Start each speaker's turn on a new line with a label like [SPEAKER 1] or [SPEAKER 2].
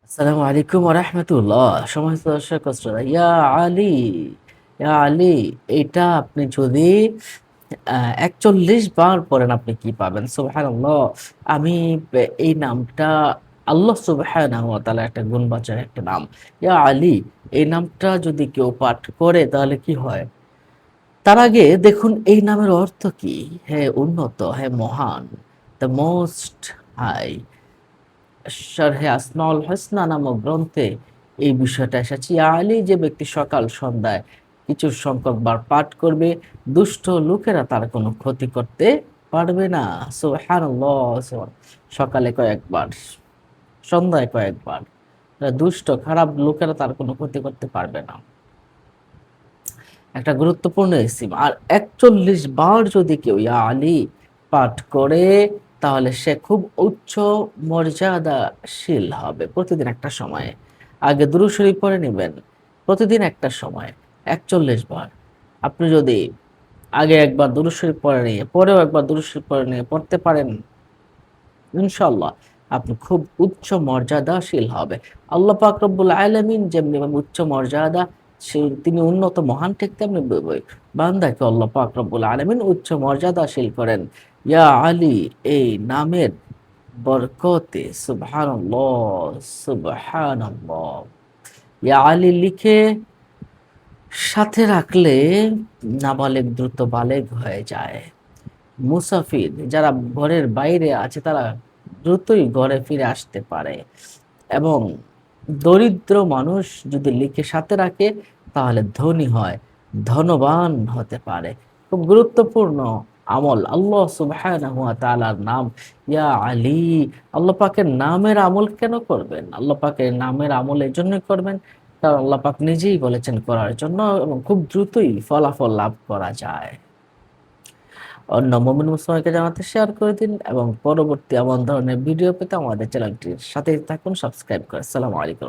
[SPEAKER 1] আসসালামু আলাইকুম ওয়া রাহমাতুল্লাহ। সম্মানিত দর্শক ও শ্রোতা, ইয়া আলী এটা আপনি যদি ৪১ বার পড়েন আপনি কি পাবেন? সুবহানাল্লাহ। আমি এই নামটা আল্লাহ সুবহানাহু ওয়া তাআলার একটা গুণবাচক একটা নাম। ইয়া আলী এই নামটা যদি কেউ পাঠ করে তাহলে কি হয়? তার আগে দেখুন এই নামের অর্থ কি? হে উন্নত, হে মহান, দ্য মোস্ট হাই। শারহে আসমাউল হোসনা নামক গ্রন্থে এই বিষয়টা এসেছে। ইয়া আলী যে ব্যক্তি সকাল সন্ধ্যায় কিছু সংখ্যক বার পাঠ করবে, দুষ্ট লোকেরা তার কোনো ক্ষতি করতে পারবে না। সুবহানাল্লাহ। সকালে কয়েকবার, সন্ধ্যায় কয়েকবার। দুষ্ট খারাপ লোকেরা তার কোনো ক্ষতি করতে পারবে না। একটা গুরুত্বপূর্ণ ইসিম। আর ৪১ বার যদি কেউ ইয়া আলী পাঠ করে তাহলে সে খুব উচ্চ মর্যাদাশীল হবে প্রতিদিন একটা সময়ে। আগে দুরূদ শরীফ পড়ে নিবেন। প্রতিদিন একটা সময়ে ৪১ বার। আপনি যদি আগে একবার দুরূদ শরীফ পড়ে নিয়ে, পরেও একবার দুরূদ শরীফ পড়ে নিয়ে পড়তে পারেন, ইনশাআল্লাহ আপনি খুব উচ্চ মর্যাদাশীল হবে। আল্লাহ পাক রব্বুল আলামিন যেমনিভাবে উচ্চ মর্যাদা তিনি উন্নত মহান ঠিক তেমনি বান্দাকে আল্লাহ পাক রব্বুল আলামিন উচ্চ মর্যাদাশীল করেন। ইয়া আলী এই নামের বরকতে সুবহানাল্লাহ, সুবহানাল্লাহ। ইয়া আলী লিখে সাথে রাখলে নাবালেগ দ্রুত বালেগ হয়ে যায়। মুসাফির যারা ঘরের বাইরে আছে তারা দ্রুতই ঘরে ফিরে আসতে পারে এবং দরিদ্র মানুষ যদি লিখে সাথে রাখে তাহলে ধনী হয়, ধনবান হতে পারে। খুব গুরুত্বপূর্ণ আমল। আল্লাহ সুবহানাহু ওয়া তাআলার নাম ইয়া আলী। আল্লাহ পাকের নামের আমল কেন করবেন? আল্লাহ পাকের নামের আমল এজন্যই করবেন কারণ আল্লাহ পাক নিজেই বলেছেন করার জন্য এবং খুব দ্রুতই ফলাফল লাভ করা যায়। অন্য মুমিন মুসলমানকে জানাতে শেয়ার করে দিন এবং পরবর্তী এমন ধরনের ভিডিও পেতে আমাদের চ্যানেলটির সাথেই থাকুন, সাবস্ক্রাইব করে। আসসালামু আলাইকুম।